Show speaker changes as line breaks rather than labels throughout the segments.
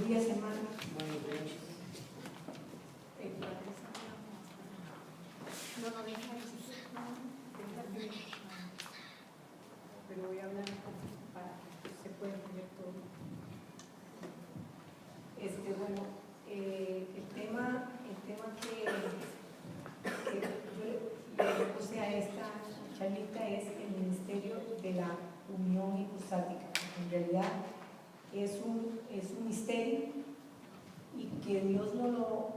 Buenos días, hermano.
Buenos días.
Pero voy a hablar para que se pueda entender todo. Bueno, el tema que yo le puse a esta charlita es el ministerio de la unión hipostática. En realidad es un misterio y que Dios nos lo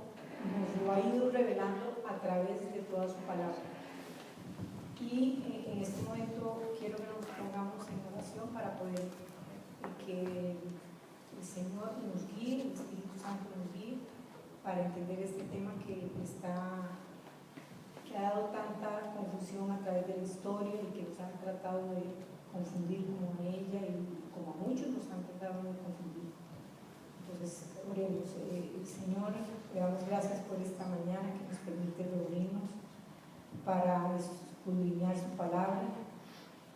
ha ido revelando a través de toda su palabra. Y en este momento quiero que nos pongamos en oración para poder que el Señor nos guíe, el Espíritu Santo nos guíe para entender este tema que ha dado tanta confusión a través de la historia y que nos han tratado de confundir como a ella y como a muchos nos han tratado de confundir. Entonces, oremos. Señor, le damos gracias por esta mañana que nos permite reunirnos para escudriñar su palabra,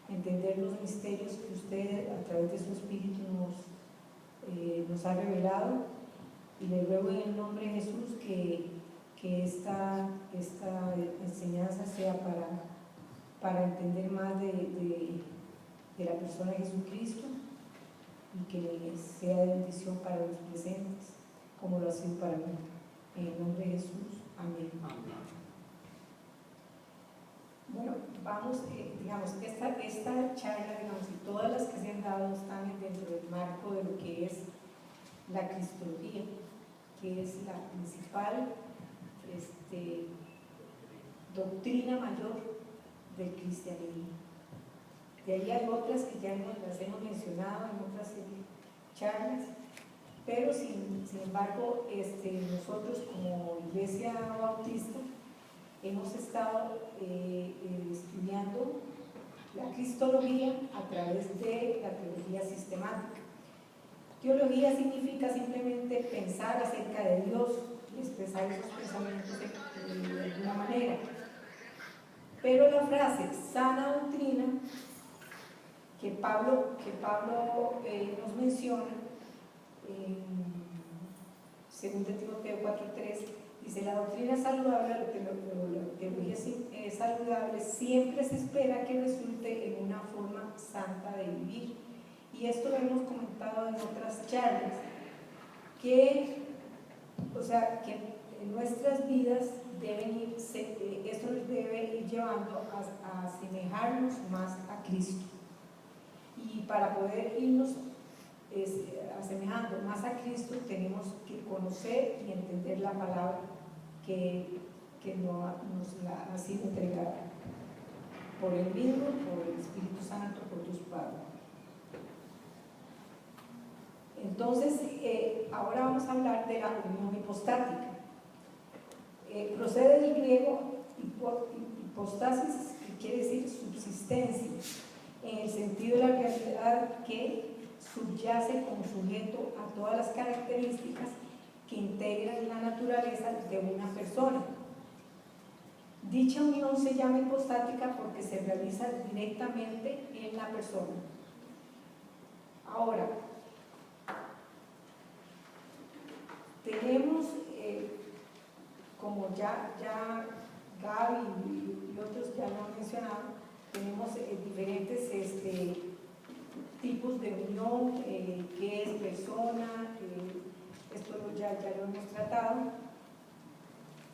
entender los misterios que usted a través de su Espíritu nos ha revelado, y le ruego en el nombre de Jesús que esta enseñanza sea para entender más de la persona de Jesucristo y que sea de bendición para los presentes como lo ha sido para mí. En el nombre de Jesús, amén. Bueno, vamos, esta charla, y todas las que se han dado están dentro del marco de lo que es la cristología, que es la principal doctrina mayor del cristianismo. De ahí hay otras que ya las hemos mencionado en otras charlas, pero sin embargo nosotros como Iglesia Bautista hemos estado estudiando la cristología a través de la teología sistemática. Teología significa simplemente pensar acerca de Dios y expresar esos pensamientos de alguna manera. Pero la frase sana doctrina que Pablo nos menciona en 2 Timoteo 4:3, dice: la doctrina saludable, la teología saludable siempre se espera que resulte en una forma santa de vivir. Y esto lo hemos comentado en otras charlas, que en nuestras vidas esto nos debe ir llevando a asemejarnos más a Cristo. Y para poder irnos asemejando más a Cristo, tenemos que conocer y entender la palabra que nos ha sido entregada por el mismo, por el Espíritu Santo, por Dios Padre. Entonces, ahora vamos a hablar de la unión hipostática. Procede del griego hipostasis, que quiere decir subsistencia, en el sentido de la realidad que subyace como sujeto a todas las características que integran la naturaleza de una persona. Dicha unión se llama hipostática porque se realiza directamente en la persona. Ahora, tenemos, como ya Gaby y otros ya lo han mencionado, tenemos diferentes tipos de unión, qué es persona, esto ya lo hemos tratado,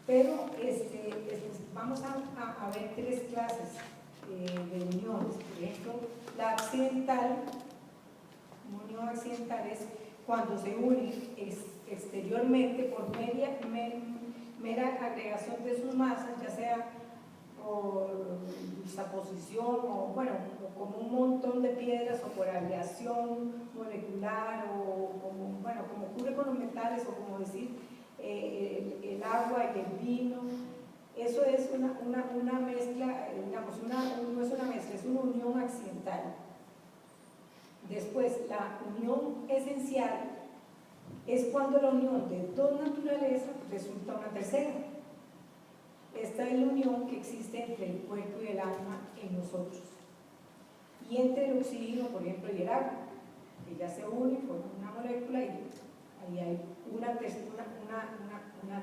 pero vamos a ver 3 clases de uniones. Por ejemplo, la accidental. Una unión accidental es cuando se une exteriormente por mera agregación de sus masas, ya sea por juxtaposición o como un montón de piedras, o por aleación molecular, o como ocurre con los metales, o como decir el agua y el vino. Eso es una mezcla, digamos, no es una mezcla, es una unión accidental. Después, la unión esencial es cuando la unión de 2 naturalezas resulta una tercera. Esta es la unión que existe entre el cuerpo y el alma en nosotros, y entre el oxígeno, por ejemplo, y el agua, que ya se une, forman una molécula y ahí hay una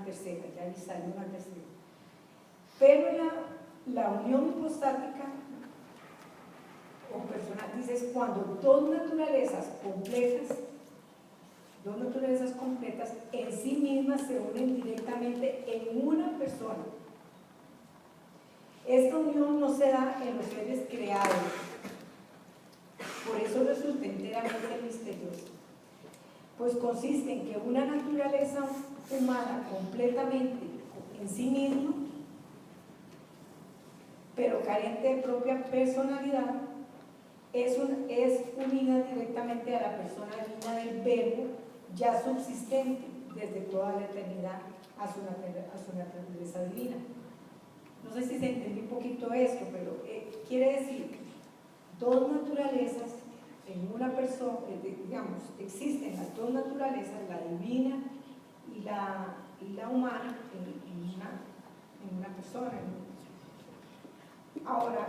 tercera, ya ahí sale una tercera. Pero la unión hipostática o personal, dice, es cuando dos naturalezas completas en sí mismas se unen directamente en una persona. Esta unión no se da en los seres creados, por eso resulta enteramente misteriosa, pues consiste en que una naturaleza humana completamente en sí misma, pero carente de propia personalidad, es unida directamente a la persona divina del Verbo ya subsistente desde toda la eternidad a su naturaleza divina. No sé si se entendió un poquito esto, pero quiere decir, dos naturalezas en una persona, digamos, existen las dos naturalezas, la divina y la humana, en una persona. Ahora,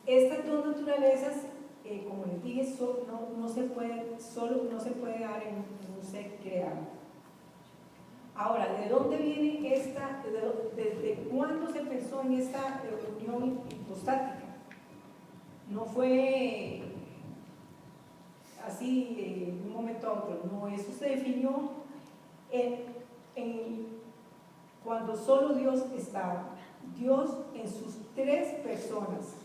estas dos naturalezas, como les dije, no se puede dar en un ser creado. Ahora, ¿de dónde viene esta? ¿Desde cuándo se pensó en esta unión hipostática? No fue así de un momento a otro, no, eso se definió cuando solo Dios estaba. Dios en sus tres personas,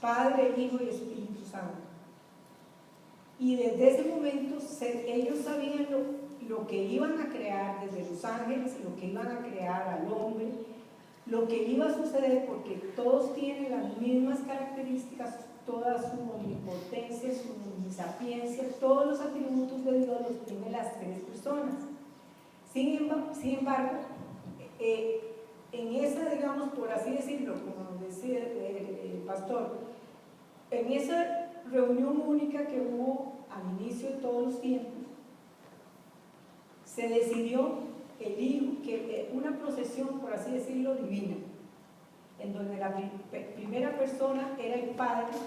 Padre, Hijo y Espíritu Santo. Y desde ese momento ellos sabían lo que iban a crear, desde los ángeles, lo que iban a crear al hombre, lo que iba a suceder, porque todos tienen las mismas características, toda su omnipotencia, su omnisapiencia, todos los atributos de Dios los tienen las tres personas. Sin embargo, en esa, digamos, por así decirlo, como decía el pastor, en esa reunión única que hubo al inicio de todos los tiempos, se decidió una procesión, por así decirlo, divina, en donde la primera persona era el Padre,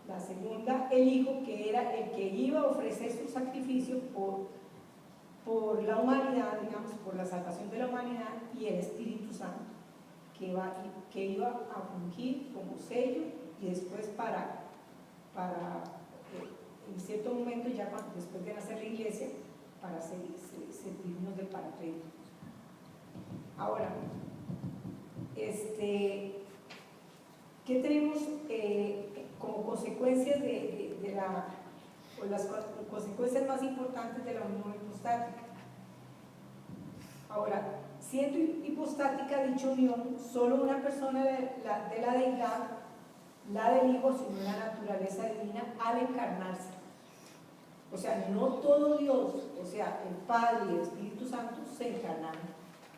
la segunda el Hijo, que era el que iba a ofrecer su sacrificio por la humanidad, digamos, por la salvación de la humanidad, y el Espíritu Santo, que iba a fungir como sello y después para en cierto momento, ya después de nacer la iglesia, para servirnos de Paracletos. Ahora, ¿qué tenemos como consecuencias las consecuencias más importantes de la unión hipostática? Ahora, siendo hipostática dicha unión, solo una persona de la deidad, la del Hijo, asumió la naturaleza divina al encarnarse. O sea, no todo Dios, o sea, el Padre y el Espíritu Santo se encarnaron.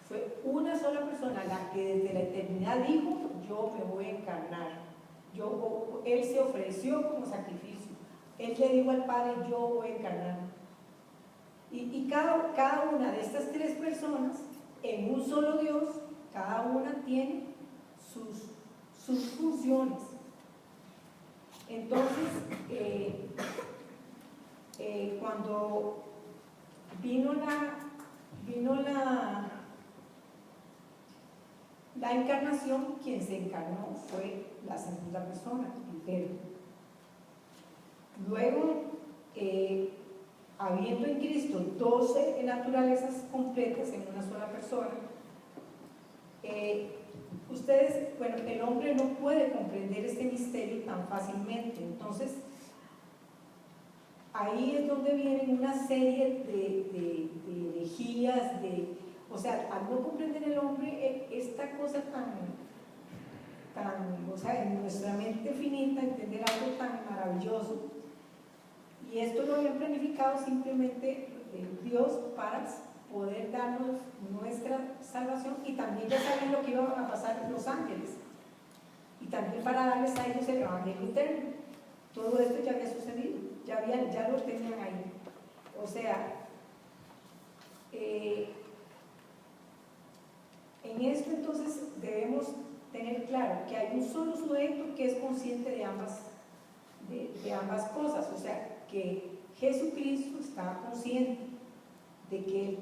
Fue una sola persona la que desde la eternidad dijo: yo me voy a encarnar. Él se ofreció como sacrificio. Él le dijo al Padre: yo voy a encarnar. Y cada una de estas tres personas, en un solo Dios, cada una tiene sus funciones. Entonces, cuando vino la encarnación, quien se encarnó fue la segunda persona, el Verbo. Luego, habiendo en Cristo 12 naturalezas completas en una sola persona, el hombre no puede comprender este misterio tan fácilmente. Entonces, ahí es donde vienen una serie de herejías, o sea, al no comprender el hombre esta cosa o sea, en nuestra mente finita, entender algo tan maravilloso. Y esto lo habían planificado simplemente Dios para poder darnos nuestra salvación, y también ya saben lo que iban a pasar los ángeles, y también para darles a ellos el evangelio eterno. Todo esto ya había sucedido, ya lo tenían ahí. O sea, en esto entonces debemos tener claro que hay un solo sujeto que es consciente de ambas cosas. O sea, que Jesucristo estaba consciente de que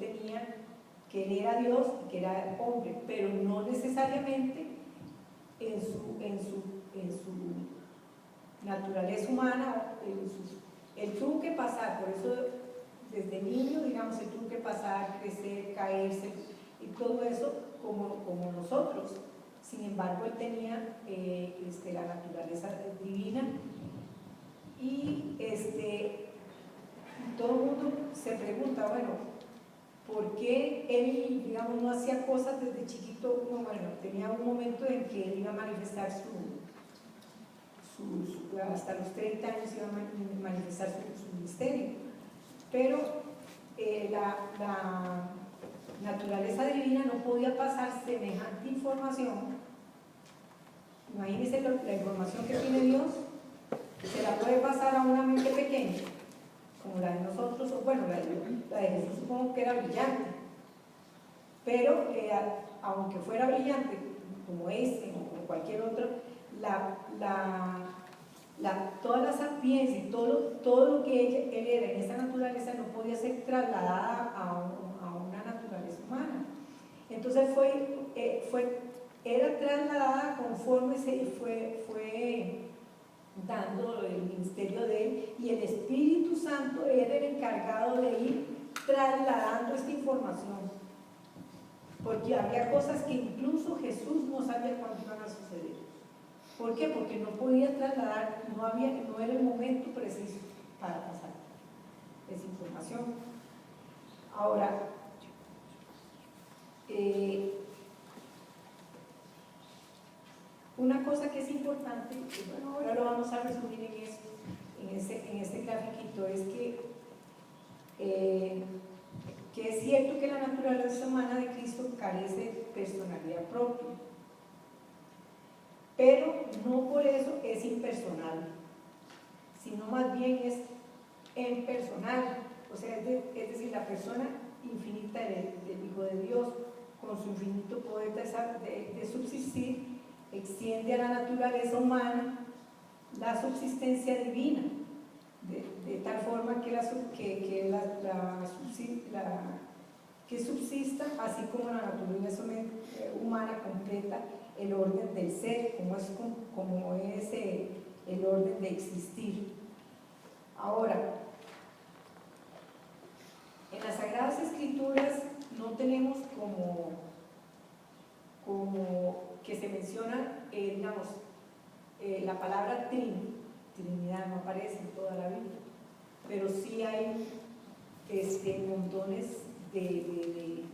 él era Dios y que era hombre, pero no necesariamente en su naturaleza humana. Él tuvo que pasar, por eso desde niño, digamos, él tuvo que pasar, crecer, caerse y todo eso como nosotros. Sin embargo, él tenía la naturaleza divina y todo el mundo se pregunta, bueno, ¿por qué él, digamos, no hacía cosas desde chiquito? No, bueno, tenía un momento en que él iba a manifestar hasta los 30 años iba a manifestar su misterio, pero la naturaleza divina no podía pasar semejante información. Imagínense la información que tiene Dios, se la puede pasar a una mente pequeña, como la de nosotros, o bueno, la de Jesús supongo que era brillante, pero aunque fuera brillante, como este o como cualquier otro, toda la sapiencia y todo lo que él era en esa naturaleza no podía ser trasladada a una naturaleza humana. Entonces era trasladada conforme se fue dando el ministerio de él, y el Espíritu Santo era el encargado de ir trasladando esta información, porque había cosas que incluso Jesús no sabía cuándo iban a suceder. ¿Por qué? Porque no podía trasladar, no era el momento preciso para pasar esa información. Ahora, una cosa que es importante, y bueno, ahora lo vamos a resumir en este grafiquito, es que es cierto que la naturaleza humana de Cristo carece de personalidad propia, pero no por eso es impersonal, sino más bien es impersonal, o sea, es decir, la persona infinita del Hijo de Dios, con su infinito poder de subsistir, extiende a la naturaleza humana la subsistencia divina, de tal forma que subsista, así como la naturaleza humana completa el orden del ser, como es el orden de existir. Ahora, en las Sagradas Escrituras no tenemos como que se menciona, digamos, la palabra Trinidad no aparece en toda la Biblia, pero sí hay montones de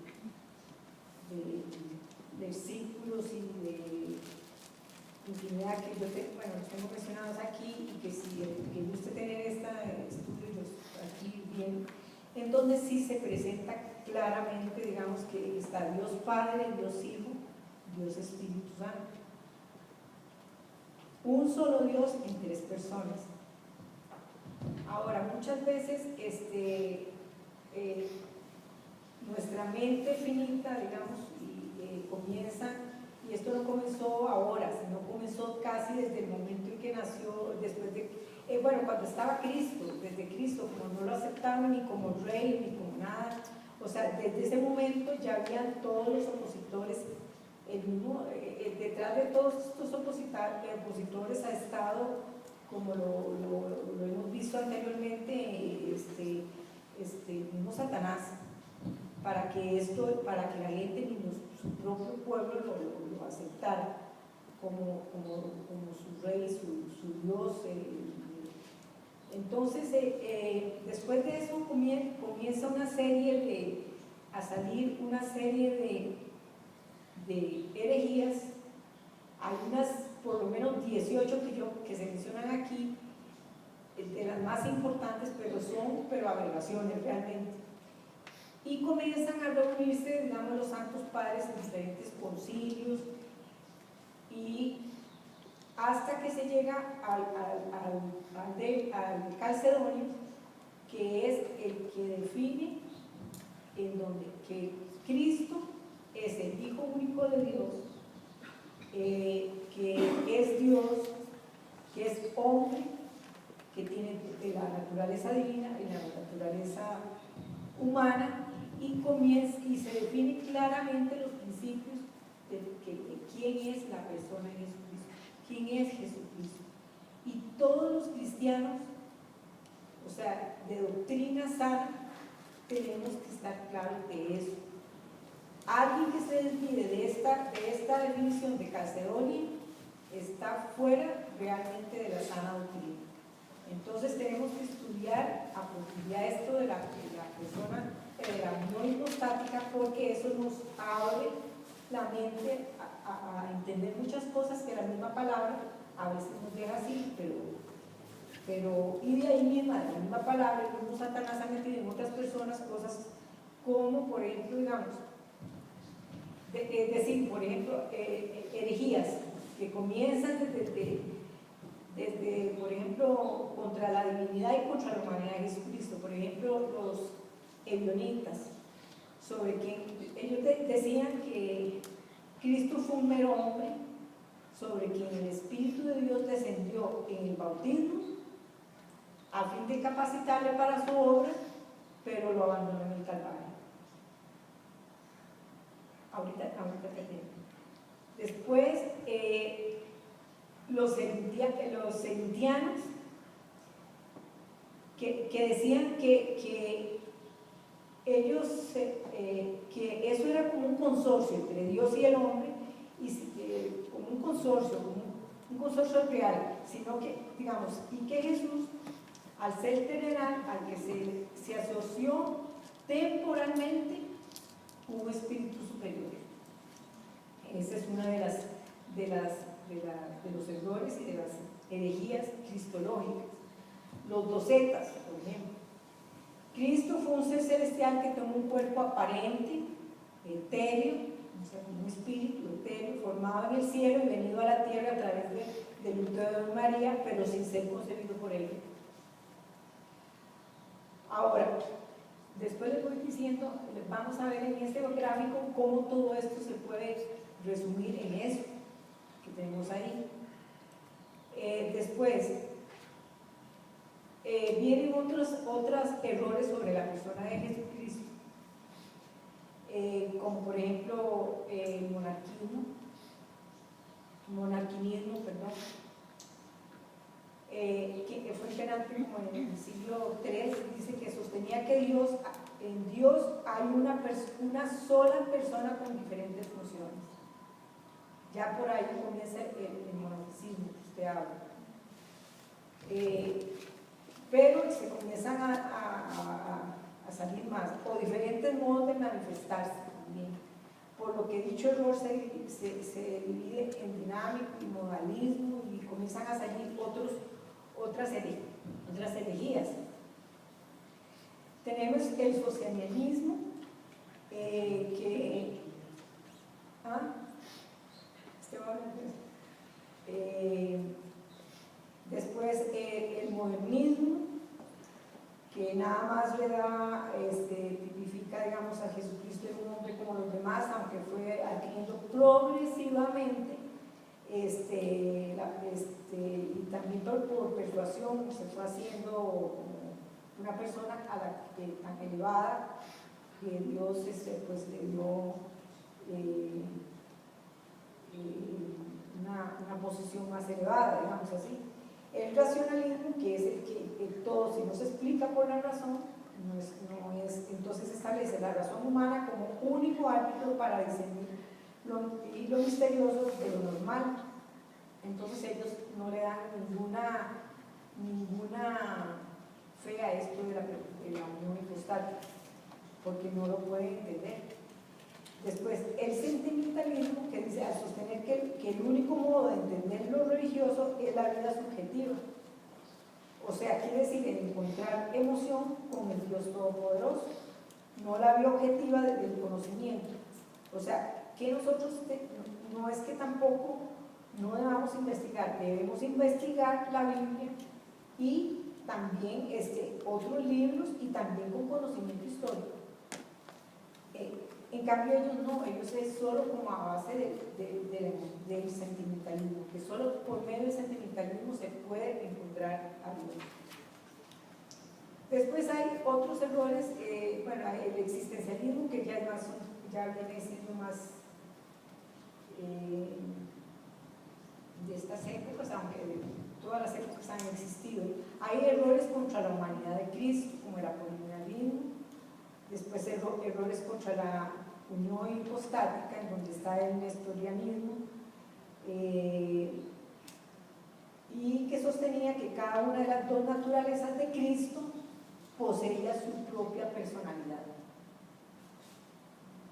versículos y de infinidad que los tengo mencionados aquí, y que si guste tener estudios aquí bien, en donde sí se presenta claramente, digamos, que está Dios Padre, Dios Hijo, Dios Espíritu Santo. Un solo Dios en tres personas. Ahora, muchas veces nuestra mente finita, digamos, comienza, y esto no comenzó ahora, sino comenzó casi desde el momento en que nació, después de, cuando estaba Cristo, desde Cristo, como no lo aceptaron ni como rey, ni como nada, o sea, desde ese momento ya habían todos los opositores, detrás de todos estos opositores ha estado, como lo hemos visto anteriormente, mismo Satanás, para que la gente ni su propio pueblo lo aceptara como su rey, su Dios. Entonces, después de eso comienza a salir una serie de herejías, algunas, por lo menos 18 que se mencionan aquí, de las más importantes, pero aberraciones realmente. Y comienzan a reunirse, digamos, los santos padres en diferentes concilios, y hasta que se llega al Calcedonio, que es el que define en donde que Cristo es el Hijo único de Dios, que es Dios, que es hombre, que tiene de la naturaleza divina y la naturaleza humana, y se define claramente los principios de quién es la persona de Jesucristo, quién es Jesucristo. Y todos los cristianos, o sea, de doctrina sana, tenemos que estar claros de eso. Alguien que se desvíe de esta definición de Calcedonia está fuera realmente de la sana doctrina. Entonces tenemos que estudiar a profundidad esto de la persona, de la unión hipostática, porque eso nos abre la mente a entender muchas cosas que la misma palabra a veces nos deja así, pero y de ahí misma, de la misma palabra, el mismo Satanás ha metido en otras personas cosas como, por ejemplo, digamos, decir, por ejemplo, herejías que comienzan desde, por ejemplo, contra la divinidad y contra la humanidad de Jesucristo. Por ejemplo, los ebionitas, sobre quien ellos decían que Cristo fue un mero hombre, sobre quien el Espíritu de Dios descendió en el bautismo a fin de capacitarle para su obra, pero lo abandonó en el Calvario. Ahorita te tengo. Después, los sentianos que decían que ellos, que eso era como un consorcio entre Dios y el hombre, y como un consorcio real, sino que, digamos, y que Jesús, al ser terrenal, al que se asoció temporalmente un espíritu superior. Esa es una de los errores y de las herejías cristológicas. Los docetas, por ejemplo. Cristo fue un ser celestial que tomó un cuerpo aparente, etéreo, o sea, un espíritu etéreo, formado en el cielo y venido a la tierra a través del útero de María, pero sin ser concebido por ella. Ahora, después les voy diciendo, vamos a ver en este gráfico cómo todo esto se puede resumir en eso que tenemos ahí. Después, vienen otros errores sobre la persona de Jesucristo, como por ejemplo el monarquinismo, que fue generado como en el siglo III, dice que sostenía que en Dios hay una sola persona con diferentes funciones. Ya por ahí comienza el monarquismo que usted habla. Pero se comienzan a salir más, o diferentes modos de manifestarse también. Por lo que dicho error se divide en dinámico y modalismo, y comienzan a salir otras herejías. Tenemos el socialismo, después el modernismo, que nada más le da, tipifica, digamos, a Jesucristo en un hombre como los demás, aunque fue adquiriendo progresivamente, y también por persuasión se fue haciendo como una persona tan elevada que Dios pues le dio una posición más elevada, digamos así. El racionalismo, que es el que todo, si no se explica por la razón, entonces establece la razón humana como único árbitro para discernir lo misterioso de lo normal. Entonces ellos no le dan ninguna fe a esto de la unión hipostática, porque no lo pueden entender. Después, el sentimentalismo, que dice, al sostener que el único modo de entender lo religioso es la vida subjetiva. O sea, quiere decir encontrar emoción con el Dios Todopoderoso, no la vía objetiva del conocimiento. O sea, que nosotros no es que tampoco no debamos investigar, debemos investigar la Biblia y también otros libros y también con conocimiento histórico. En cambio ellos no, ellos es solo como a base del sentimentalismo, que solo por medio del sentimentalismo se puede encontrar a Dios. Después hay otros errores, bueno, el existencialismo, que ya, ya viene siendo más de estas épocas, aunque todas las épocas han existido. Hay errores contra la humanidad de Cristo, como el apolinarismo. Después errores contra la unión hipostática, en donde está el nestorianismo, y que sostenía que cada una de las dos naturalezas de Cristo poseía su propia personalidad,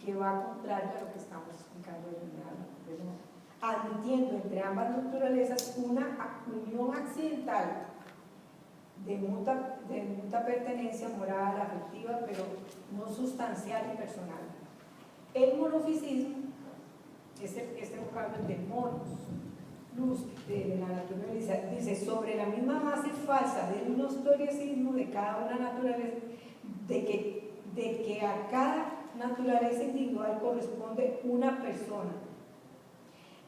que va contrario a lo que estamos explicando en admitiendo entre ambas naturalezas una unión accidental de mutua pertenencia moral, afectiva, pero no sustancial y personal. El monofisismo, este vocablo de monos, luz, de la naturaleza, dice: sobre la misma base falsa del nostoriacismo de cada una naturaleza, de que a cada naturaleza individual corresponde una persona.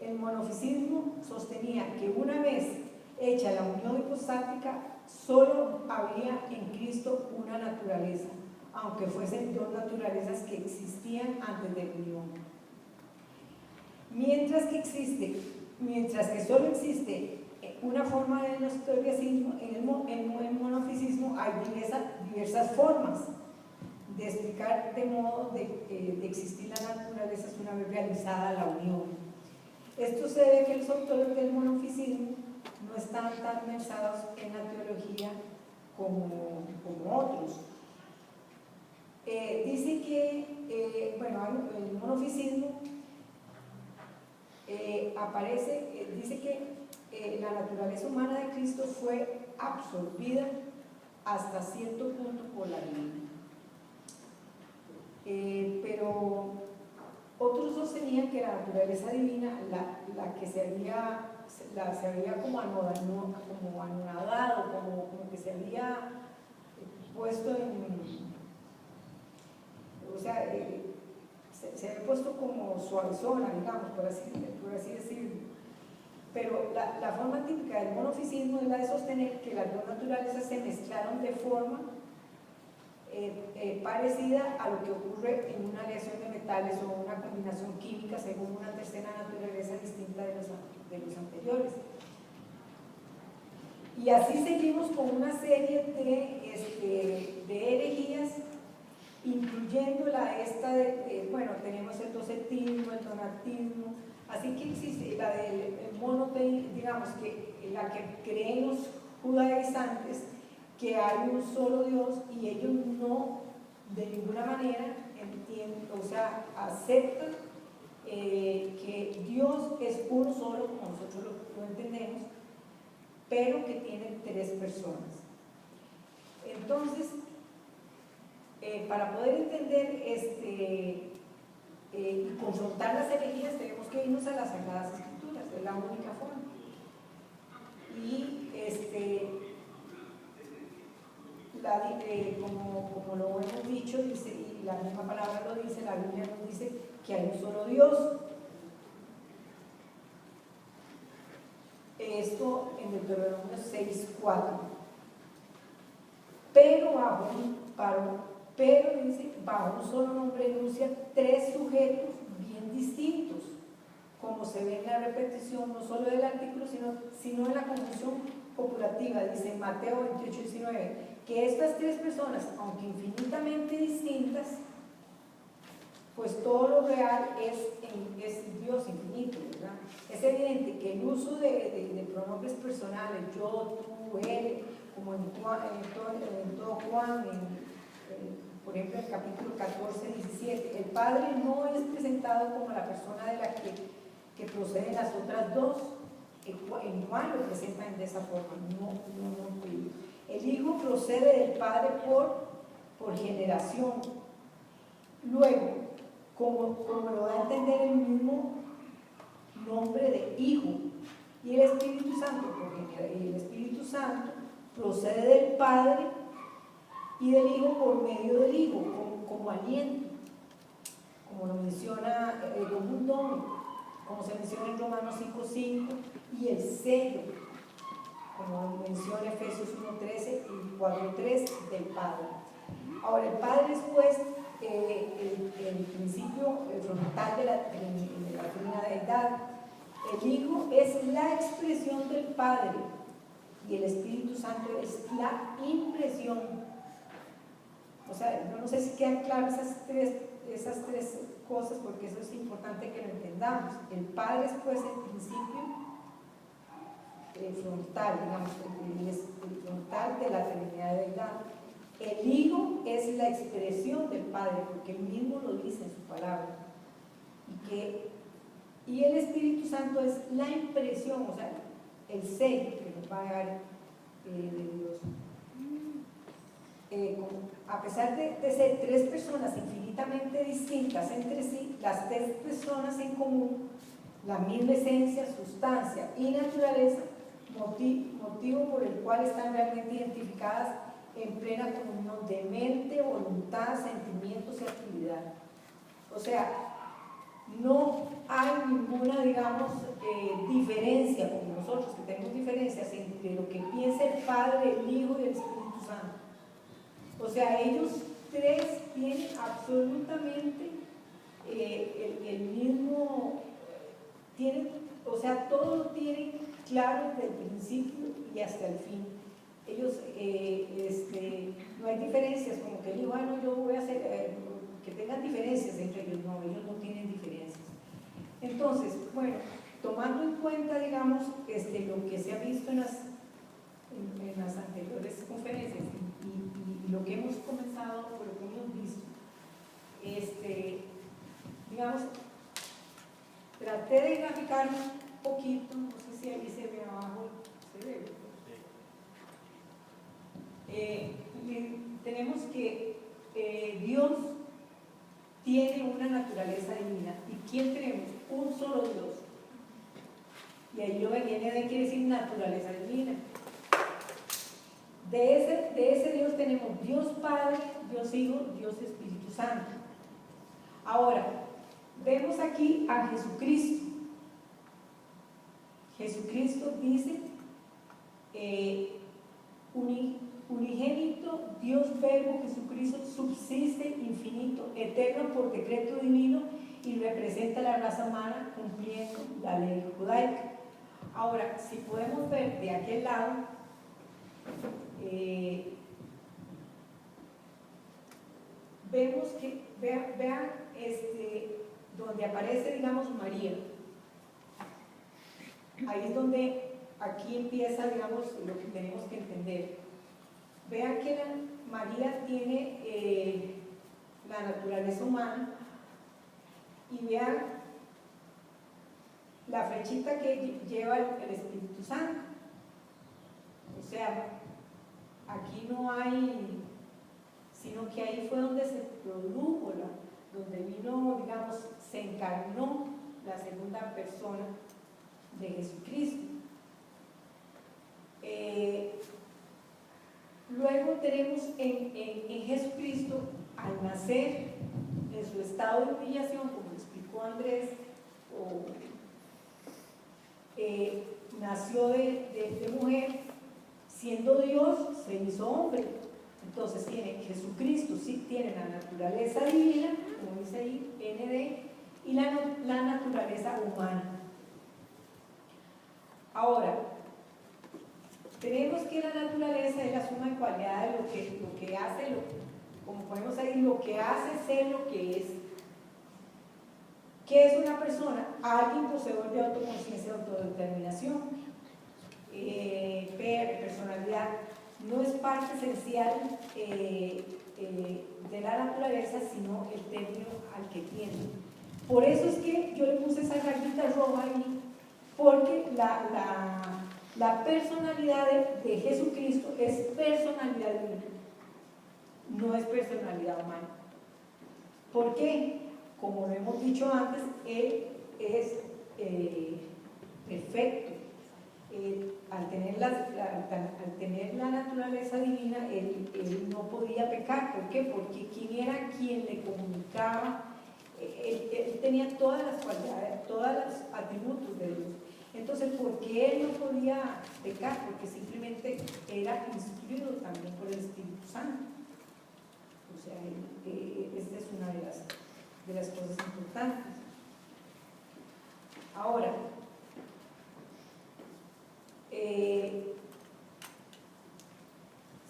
El monofisismo sostenía que una vez hecha la unión hipostática, solo había en Cristo una naturaleza, aunque fuesen dos naturalezas que existían antes de la unión. Mientras que solo existe una forma de nestoriacismo, en el monofisismo hay diversas formas de explicar de modo de existir la naturaleza una vez realizada la unión. Esto se debe a que los autores del monofisismo no están tan versados en la teología como otros. Dice que, bueno, el monofisismo dice que la naturaleza humana de Cristo fue absorbida hasta cierto punto por la divina. Pero otros sostenían que la naturaleza divina, la que se había como anonadado, como que se había puesto o sea, se había puesto como suavezona, digamos, por así decirlo. Pero la forma típica del monofisismo es la de sostener que las dos naturalezas se mezclaron de forma parecida a lo que ocurre en una aleación de metales o una combinación química según una tercera naturaleza distinta de los anteriores. Y así seguimos con una serie de herejías, incluyendo bueno, tenemos el docetismo, el donatismo, así que existe la del monoteísmo, digamos, que la que creen los judaizantes, que hay un solo Dios, y ellos no de ninguna manera entienden, o sea, aceptan que Dios es uno solo, como nosotros lo entendemos, pero que tiene tres personas. Entonces, para poder entender y confrontar las herejías, tenemos que irnos a las Sagradas Escrituras, es la única forma. Y como lo hemos dicho, dice, y la misma palabra lo dice, la Biblia nos dice que hay un solo Dios. Esto en Deuteronomio 6:4. Pero dice, bajo un solo nombre enuncia tres sujetos bien distintos, como se ve en la repetición no solo del artículo, sino en la conjunción copulativa. Dice Mateo 28:19, que estas tres personas, aunque infinitamente distintas, pues todo lo real es Dios infinito, ¿verdad? Es evidente que el uso de pronombres personales, yo, tú, él, como en todo Juan, por ejemplo en el capítulo 14-17, el Padre no es presentado como la persona de la que proceden las otras dos. En Juan lo presentan de esa forma, no. El Hijo procede del Padre por generación. Luego, como lo da a entender el mismo nombre de Hijo, y el Espíritu Santo procede del Padre y del Hijo por medio del Hijo, como aliento, como lo menciona como un don, como se menciona en Romanos 5:5, y el sello, como menciona Efesios 1:13 y 4:3 del Padre. Ahora, el Padre es pues el principio frontal de la Trinidad. El Hijo es la expresión del Padre y el Espíritu Santo es la impresión. O sea, yo no sé si quedan claras esas tres cosas, porque eso es importante que lo entendamos. El Padre es pues el principio frontal, digamos, el frontal de la Trinidad. El Hijo es la expresión del Padre, porque Él mismo lo dice en su palabra. Y el Espíritu Santo es la impresión, o sea, el sello que nos va a dar de Dios. A pesar de ser tres personas infinitamente distintas entre sí, las tres personas en común, la misma esencia, sustancia y naturaleza, motivo por el cual están realmente identificadas en plena comunión de mente, voluntad, sentimientos y actividad. O sea, no hay ninguna, digamos, diferencia, como nosotros que tenemos diferencias entre lo que piensa el Padre, el Hijo y el Espíritu Santo. O sea, ellos tres tienen absolutamente el mismo, o sea, todo lo tienen claro desde el principio y hasta el fin. Ellos, no hay diferencias, como que digo, bueno, yo voy a hacer, que tengan diferencias entre ellos. No, ellos no tienen diferencias. Entonces, bueno, tomando en cuenta, digamos, lo que se ha visto en las anteriores conferencias y lo que hemos comenzado, por lo que hemos visto, digamos, traté de graficar un poquito, no sé si ahí se ve abajo, se ve. Tenemos que Dios tiene una naturaleza divina. ¿Y quién tenemos? Un solo Dios. Y ahí lo viene de quiere decir naturaleza divina. De ese Dios tenemos Dios Padre, Dios Hijo, Dios Espíritu Santo. Ahora, vemos aquí a Jesucristo. Jesucristo dice, unigénito, Dios Verbo Jesucristo, subsiste, infinito, eterno por decreto divino y representa la raza humana cumpliendo la ley judaica. Ahora, si podemos ver de aquel lado, vemos que, vean donde aparece, digamos, María. Ahí es donde aquí empieza, digamos, lo que tenemos que entender. Vean que María tiene la naturaleza humana y vean la flechita que lleva el Espíritu Santo. O sea, aquí no hay, sino que ahí fue donde se produjo, donde vino, digamos, se encarnó la segunda persona de Jesucristo. Luego tenemos en Jesucristo, al nacer, en su estado de humillación, como explicó Andrés, nació de mujer, siendo Dios, se hizo hombre. Entonces tiene Jesucristo, sí tiene la naturaleza divina, como dice ahí, ND, y la naturaleza humana. Ahora, tenemos que la naturaleza es la suma de cualidades de lo que hace, como ponemos ahí, lo que hace ser lo que es. ¿Qué es una persona? Alguien poseedor de autoconciencia y autodeterminación. Personalidad. No es parte esencial de la naturaleza, sino el término al que tiene. Por eso es que yo le puse esa rayita roja ahí, porque la personalidad de Jesucristo es personalidad divina, no es personalidad humana. ¿Por qué? Como lo hemos dicho antes, Él es perfecto. Al tener la naturaleza divina, él no podía pecar. ¿Por qué? Porque ¿quién era quien le comunicaba? Él tenía todas las cualidades, todos los atributos de Dios. Entonces, ¿por qué él no podía pecar? Porque simplemente era instruido también por el Espíritu Santo. O sea, esta es una de las cosas importantes. Ahora,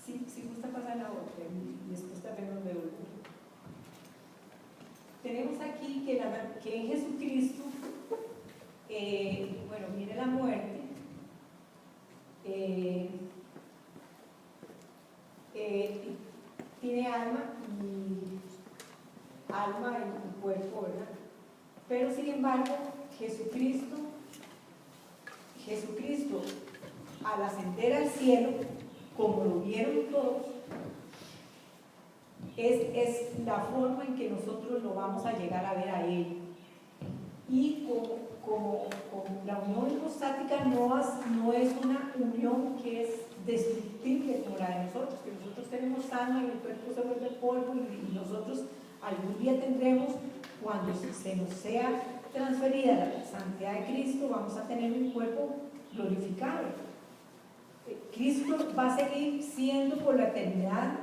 si gusta pasar la otra y después también nos veo. Tenemos aquí que en Jesucristo, bueno, viene la muerte, tiene alma y cuerpo, ¿verdad? Pero sin embargo, Jesucristo, al ascender al cielo, como lo vieron todos, es la forma en que nosotros lo vamos a llegar a ver a Él. Y como la unión hipostática no es una unión que es destructible como la de nosotros, que nosotros tenemos alma y el cuerpo se vuelve polvo, y nosotros algún día tendremos, cuando se nos sea transferida la santidad de Cristo, vamos a tener un cuerpo glorificado. Cristo va a seguir siendo por la eternidad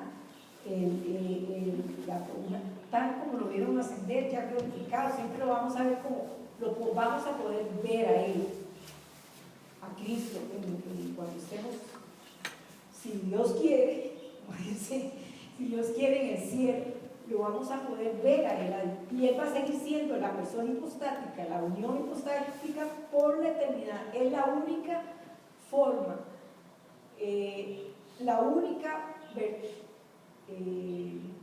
tal como lo vieron ascender, ya glorificado. Siempre lo vamos a ver como lo vamos a poder ver a Él, a Cristo, cuando estemos, si Dios quiere, si Dios quiere, en el cielo, lo vamos a poder ver a Él, y Él va a seguir siendo la persona hipostática, la unión hipostática por la eternidad. Es la única forma, la única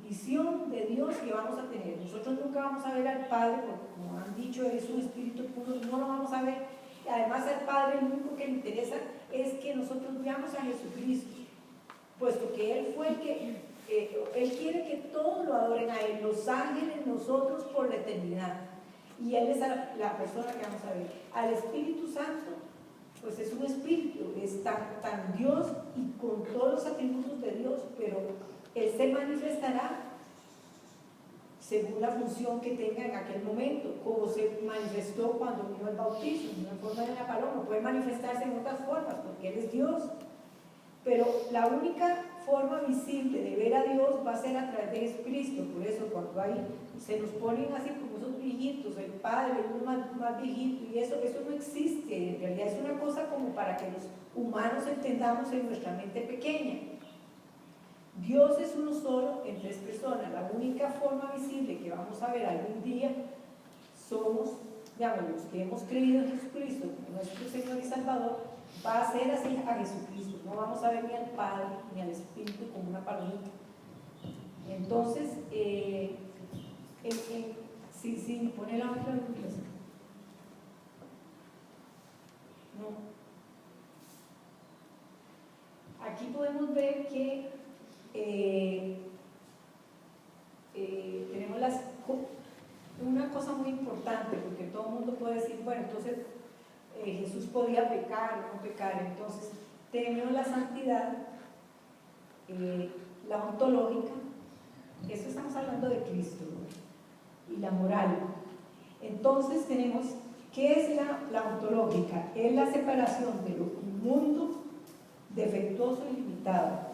visión de Dios que vamos a tener. Nosotros nunca vamos a ver al Padre, porque como han dicho, es un espíritu puro, no lo vamos a ver. Y además al Padre lo único que le interesa es que nosotros veamos a Jesucristo, puesto que Él fue el que Él quiere que todos lo adoren a Él, los ángeles, nosotros, por la eternidad. Y Él es la persona que vamos a ver. Al Espíritu Santo, pues es un espíritu, es tan Dios y con todos los atributos de Dios, pero Él se manifestará según la función que tenga en aquel momento, como se manifestó cuando vino el bautismo, en una forma de la paloma. Puede manifestarse en otras formas, porque Él es Dios, pero la única forma visible de ver a Dios va a ser a través de Jesucristo. Por eso cuando se nos ponen así como esos viejitos, el Padre, uno más viejito, y eso no existe. En realidad es una cosa como para que los humanos entendamos en nuestra mente pequeña. Dios es uno solo en tres personas. La única forma visible que vamos a ver algún día somos, digamos, los que hemos creído en Jesucristo como nuestro Señor y Salvador, va a ser así a Jesucristo. No vamos a ver ni al Padre ni al Espíritu como una palomita. Entonces, si pone la otra luz, no. Aquí podemos ver que tenemos una cosa muy importante, porque todo el mundo puede decir, bueno, entonces Jesús podía pecar o no pecar. Entonces tenemos la santidad, la ontológica, eso estamos hablando de Cristo, ¿no? Y la moral. Entonces tenemos, ¿qué es la ontológica? Es la separación de lo mundo defectuoso y limitado.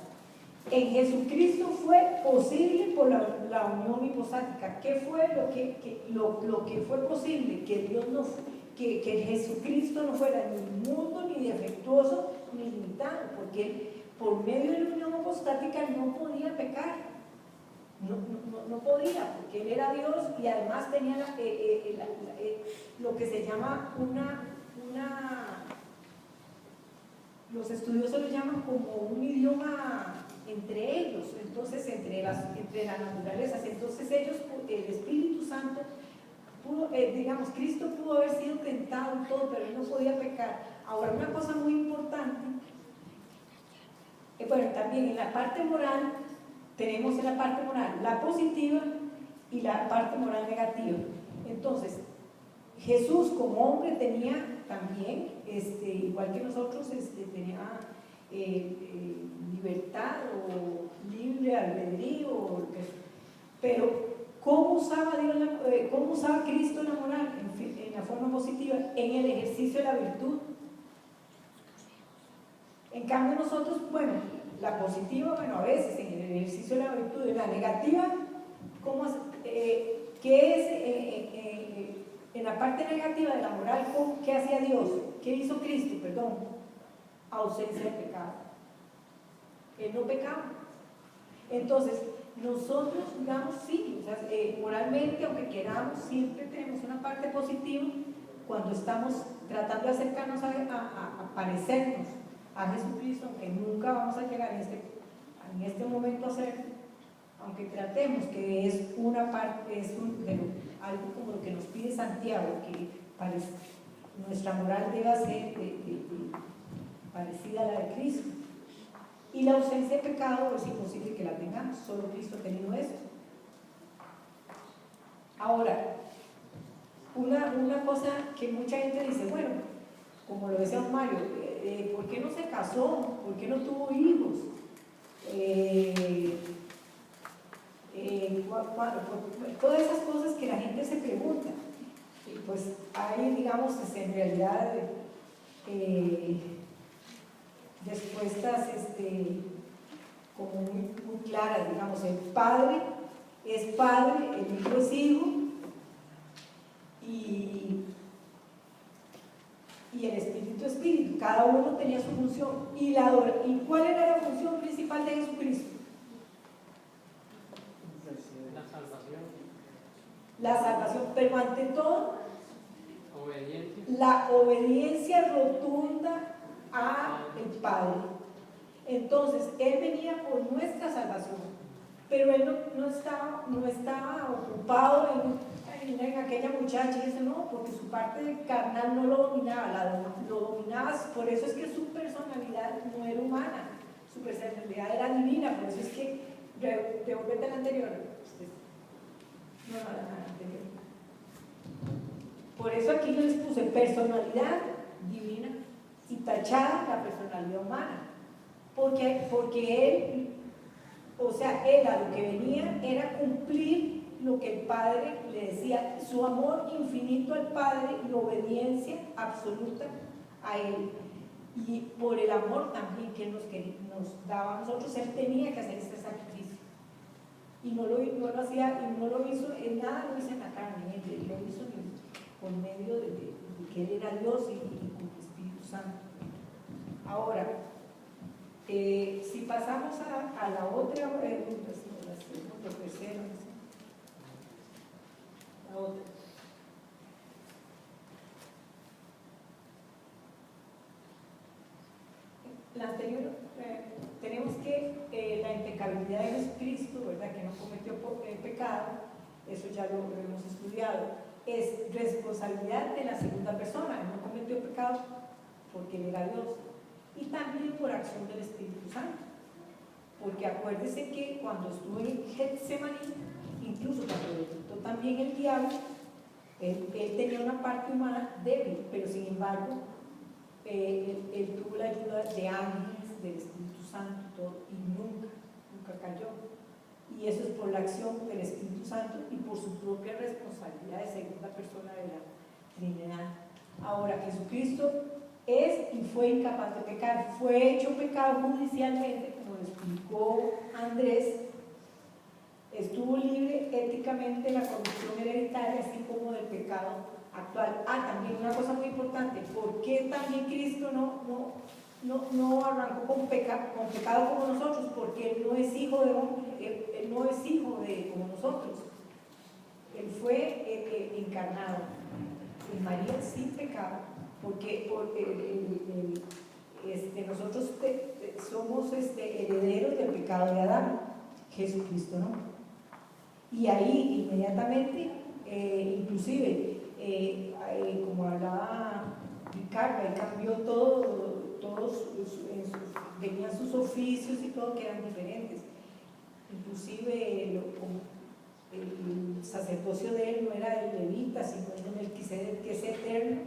En Jesucristo fue posible por la unión hipostática. ¿Qué fue lo que fue posible? Que Dios no que Jesucristo no fuera ni inmundo, ni defectuoso, ni limitado, porque Él, por medio de la unión hipostática, no podía pecar. No podía, porque Él era Dios, y además tenía lo que se llama los estudiosos lo llaman como un idioma entre ellos, entonces entre las naturalezas. Entonces ellos, el Espíritu Santo pudo, digamos, Cristo pudo haber sido tentado en todo, pero Él no podía pecar. Ahora, una cosa muy importante, bueno, también en la parte moral, tenemos en la parte moral la positiva y la parte moral negativa. Entonces, Jesús como hombre tenía también, igual que nosotros, tenía libertad o libre albedrío, pero ¿cómo usaba Cristo la moral? En la forma positiva, en el ejercicio de la virtud En cambio nosotros, bueno, la positiva, bueno, a veces en el ejercicio de la virtud, y la negativa, ¿cómo, ¿qué es en la parte negativa de la moral? ¿Qué hacía Dios? ¿Qué hizo Cristo? Perdón, ausencia de pecado. Él no pecaba. Entonces, nosotros, digamos, sí, o sea, moralmente, aunque queramos, siempre tenemos una parte positiva cuando estamos tratando de acercarnos a parecernos a Jesucristo, aunque nunca vamos a llegar en este momento a hacerlo, aunque tratemos, que es una parte, algo como lo que nos pide Santiago, que nuestra moral debe ser parecida a la de Cristo. Y la ausencia de pecado es imposible que la tengamos, solo Cristo ha tenido esto. Ahora, una cosa que mucha gente dice, bueno, como lo decía Mario, ¿por qué no se casó? ¿Por qué no tuvo hijos? Todas esas cosas que la gente se pregunta. Y pues hay, digamos, en realidad respuestas como muy claras, digamos, el padre es padre, el hijo es hijo, y el espíritu es espíritu, cada uno tenía su función. ¿Y cuál era la función principal de Jesucristo?
La salvación.
La salvación, pero ante todo,
Obediencia.
la obediencia rotunda al Padre. Entonces, Él venía por nuestra salvación, pero Él no estaba ocupado en aquella muchacha, y eso no, porque su parte carnal no lo dominaba, lo dominaba. Por eso es que su personalidad no era humana, su personalidad era divina. Por eso es que, devolvete al anterior, no, la anterior. Por eso aquí yo les puse personalidad divina y tachada la personalidad humana, porque él, o sea, él a lo que venía era cumplir lo que el Padre le decía, su amor infinito al Padre y obediencia absoluta a Él. Y por el amor también que nos daba a nosotros, Él tenía que hacer este sacrificio. Y no lo hacía, y no lo hizo, en nada lo hizo en la carne, Él lo hizo por medio de que Él era Dios y con el Espíritu Santo. Ahora, si pasamos a la otra pregunta, la segunda, tercera, la otra. La anterior, tenemos que la impecabilidad de Jesucristo, ¿verdad? Que no cometió pecado, eso ya lo hemos estudiado, es responsabilidad de la segunda persona. Él no cometió pecado porque él era Dios, y también por acción del Espíritu Santo, porque acuérdese que cuando estuvo en Getsemaní, incluso cuando le tentó también el diablo, él tenía una parte humana débil, pero sin embargo él tuvo la ayuda de ángeles, del Espíritu Santo y todo, y nunca cayó. Y eso es por la acción del Espíritu Santo y por su propia responsabilidad de segunda persona de la Trinidad. Ahora, Jesucristo es y fue incapaz de pecar, fue hecho pecado judicialmente, como lo explicó Andrés, estuvo libre éticamente de la corrupción hereditaria, así como del pecado actual. También una cosa muy importante, ¿por qué también Cristo no arrancó con pecado como nosotros? Porque Él no es hijo de hombre, Él no es hijo de como nosotros. Él fue encarnado. Y María sin pecado, porque nosotros somos herederos del pecado de Adán, Jesucristo no. Y ahí inmediatamente, inclusive, como hablaba Ricardo, él cambió todos venían sus oficios y todo que eran diferentes. Inclusive el sacerdocio de él no era el levita, sino el Melquisedec, que es eterno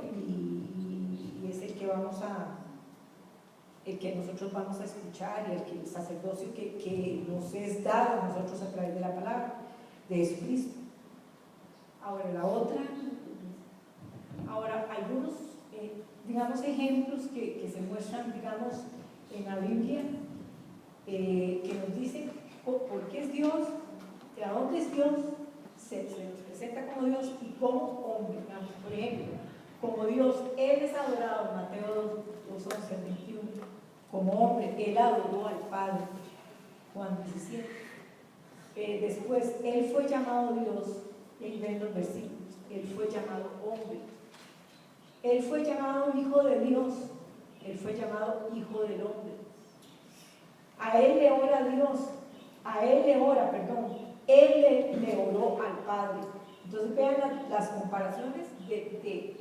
y es el que nosotros vamos a escuchar, y el sacerdocio que nos es dado a nosotros a través de la palabra de Jesucristo. Ahora algunos digamos, ejemplos que se muestran, digamos, en la Biblia, que nos dicen por qué es Dios, de a dónde es Dios, se nos presenta como Dios y como hombre. Digamos, por ejemplo, como Dios, Él es adorado, Mateo 2:11 al 21, como hombre, Él adoró al Padre, Juan 17. Después, Él fue llamado Dios, y ahí ven los versículos, Él fue llamado hombre, Él fue llamado Hijo de Dios, Él fue llamado Hijo del Hombre. A Él le ora Dios, a Él le ora, perdón, Él le oró al Padre. Entonces vean las comparaciones de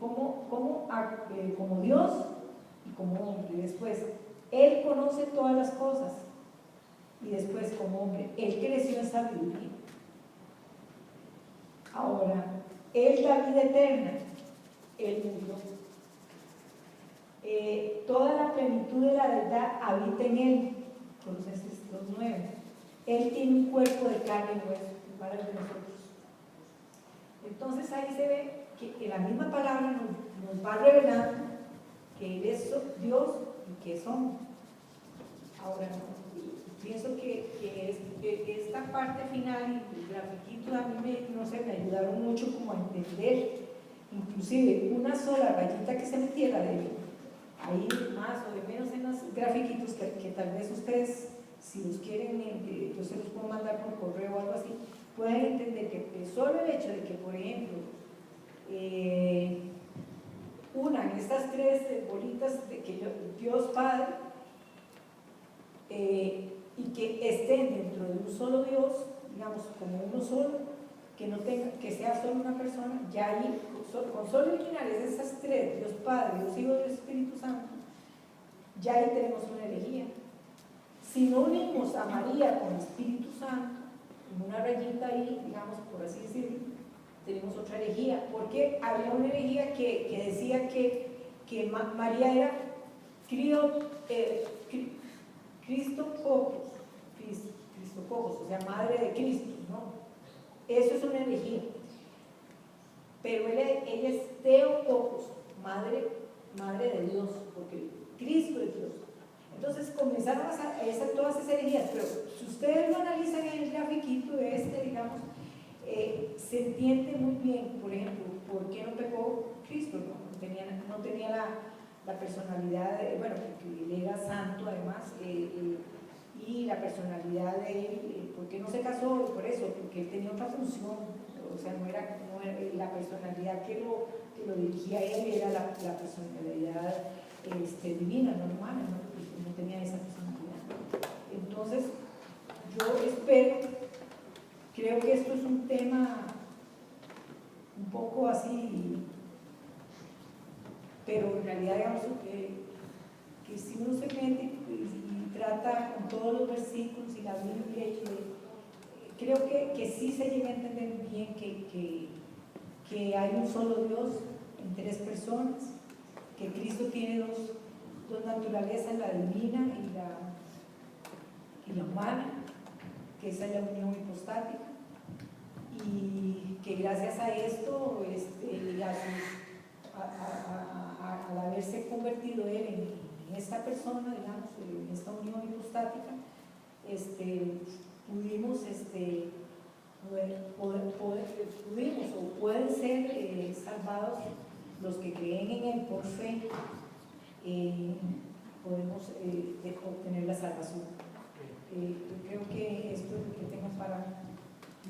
como Dios y como hombre. Después, Él conoce todas las cosas. Y después, como hombre, Él creció en sabiduría. Ahora, Él da vida eterna, Él murió. Toda la plenitud de la verdad habita en Él, Colosenses 2:9. Él tiene un cuerpo de carne y hueso, igual al de nosotros. Entonces ahí se ve que la misma palabra nos va revelando que Él es Dios y que es hombre. Ahora, pienso que esta parte final y el grafiquito a mí me ayudaron mucho como a entender, inclusive una sola rayita que se metiera de ahí más o de menos en los grafiquitos que tal vez ustedes, si los quieren, yo se los puedo mandar por correo o algo así, puedan entender que solo el hecho de que, por ejemplo, unan estas tres bolitas de que Dios Padre, y que estén dentro de un solo Dios, digamos, como uno solo, que sea solo una persona, ya ahí, con solo eliminar esas tres, Dios Padre, Dios Hijo y Dios Espíritu Santo, ya ahí tenemos una herejía. Si no unimos a María con el Espíritu Santo, en una rayita ahí, digamos, por así decirlo, tenemos otra herejía, porque había una herejía que decía que María era Cristococos, o sea, madre de Cristo, ¿no? Eso es una herejía. Pero ella es Theotokos, madre de Dios, porque Cristo es Dios. Entonces comenzaron a todas esas herejías, pero si ustedes lo analizan en el grafiquito digamos, se entiende muy bien, por ejemplo, por qué no pecó Cristo, no tenía la personalidad, bueno, porque él era santo además, y la personalidad de él, ¿por qué no se casó? Por eso, porque él tenía otra función, o sea, no era la personalidad que lo dirigía a él, era la personalidad divina, no humana, no tenía esa personalidad. Entonces, yo creo que esto es un tema un poco así, pero en realidad, digamos, que si uno se mete y trata con todos los versículos y la Biblia, creo que sí se llega a entender bien que hay un solo Dios en tres personas, que Cristo tiene dos naturalezas, la divina y la humana, que esa es la unión hipostática, y que gracias a esto, al haberse convertido él en esta persona, digamos, en esta unión hipostática, pudimos o pueden ser salvados los que creen en él por fe, podemos obtener la salvación. Yo creo que esto es lo que tengo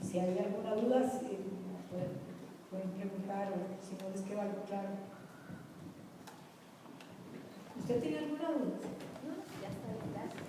si hay alguna duda, pueden preguntar, o si no les queda algo claro. ¿Usted tiene alguna duda?
No, ya está bien, gracias.